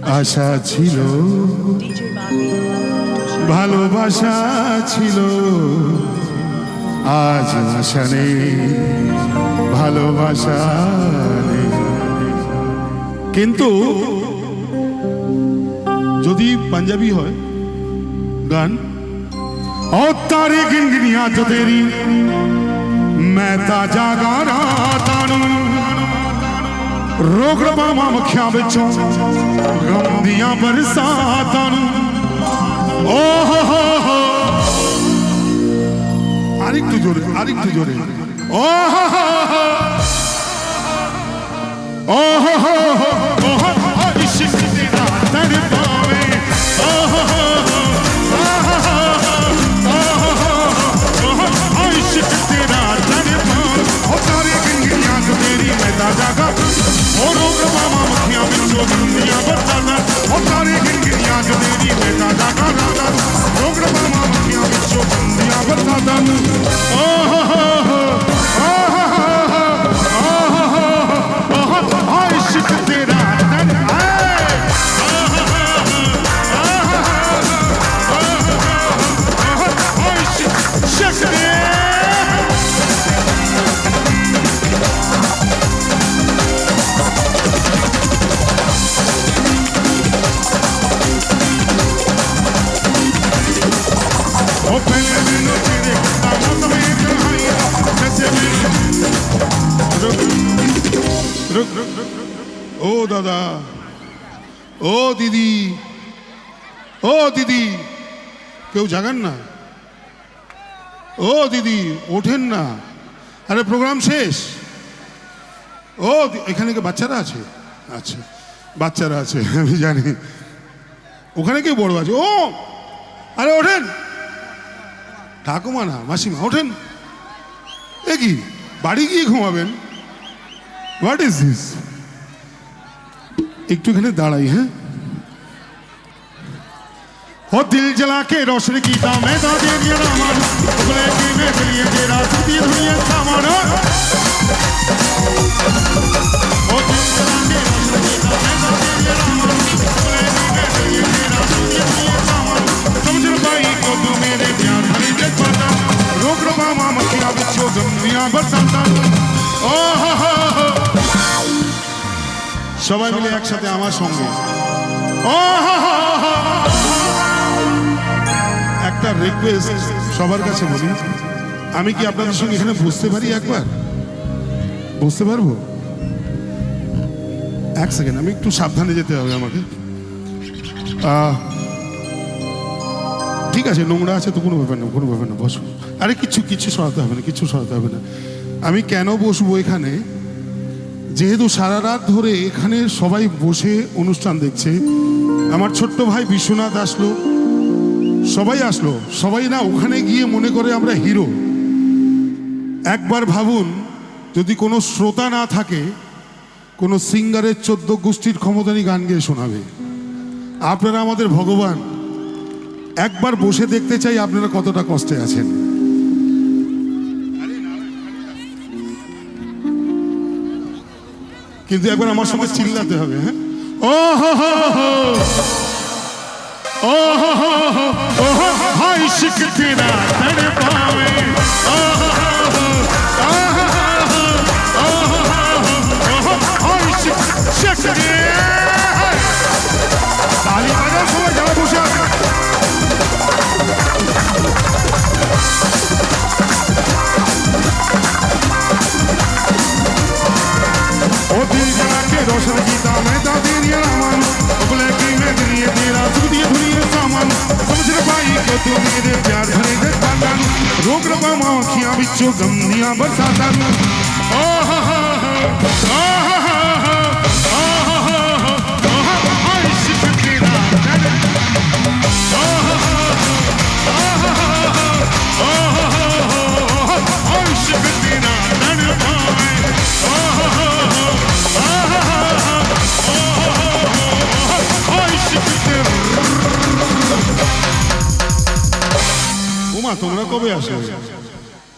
আশা ছিল, ভালোবাসা ছিল, আজ আশা নেই, ভালোবাসা নেই। কিন্তু যদি পাঞ্জাবি হয় গান, ও তারে গিনগিনিয়া তো তেরি मैं ताजा गाना तानू रोग रबामा मखिया बिचों गम दिया बरसातानू ओ हो आरिक तू जोरे ओ हो इश्क तेरा तड़पावे ओ हो इश्क तेरा जागा ओ रोग मामा मखियां बिचो दुनिया बरसाना ओ तारे गिनगिनियां जो तेरी बेटा जागा राजा रोग मामा मखियां बिचो दुनिया बरसाना ओ हो इश्क तेरा तन इश्क ओ दादा ओ दीदी क्यों जागन ना ओ दीदी ওঠেন না আরে প্রোগ্রাম শেষ ও এখানে কি বাচ্চারা আছে আচ্ছা বাচ্চারা আছে আমি জানি ওখানে কি বড় আছে ও আরে ওঠেন ঠাকুমা না মাসিমা ওঠেন এ কি বাড়ি গিয়ে ঘুমাবেন হোয়াট ইজ দিস একটুখানি দাঁড়াই হ্যাঁ हो दिल जला के रोशनी की मैं तो दे दिया रामान उगले की मैं लिए तेरा सुधी दुनिया सामान हो दिल जला के रोशनी की मैं तो दे दिया रामान उगले की मैं लिए तेरा सुधी दुनिया सामान समझ पाई को तू मेरे प्यार भरी जग पाता रोक रबा मामा किया बिछो दुनिया बरसाता ओ हो সবাই মিলে একসাথে আমার সঙ্গে ও একটা রিকোয়েস্ট সবার কাছে বলি আমি কি আপনাদের সঙ্গে এখানে বসতে পারি একবার বসতে পারবো এক সেকেন্ড আমি একটু সাবধানে যেতে হবে আমাকে ঠিক আছে নোংরা আছে তো কোনো ব্যাপার না বসো আরে কিছু সরাতে হবে না আমি কেন বসবো এখানে যেহেতু সারা রাত ধরে এখানে সবাই বসে অনুষ্ঠান দেখছে আমার ছোট্ট ভাই বিশ্বনাথ আসলো সবাই না ওখানে গিয়ে মনে করে আমরা হিরো একবার ভাবুন যদি কোনো শ্রোতা না থাকে কোনো সিঙ্গারের 14 গোষ্ঠীর ক্ষমতারই গান গেয়ে শোনাবে আপনারা আমাদের ভগবান একবার বসে দেখতে চাই আপনারা কতটা কষ্টে আছেন কিন্তু একবার আমার সঙ্গে চিল্লাতে হবে হ্যাঁ ও हो हाय इश्क तेरा तड़पावे ओ हो इश्क ताली बजाओ সবাই যারা বসে আছে ओ दिल जला के रोशन कीता मैं तो तेरी रामान उगले की मैं दिए तेरा सुधी दुनिया सामान समझ न पाई को तू मेरे प्यार भरे जग पाता रोक रबा माखियां बिचो गम दिया बरसाता ओ हो इश्क तेरा इश्क तेरा তোমরা কবে আসবে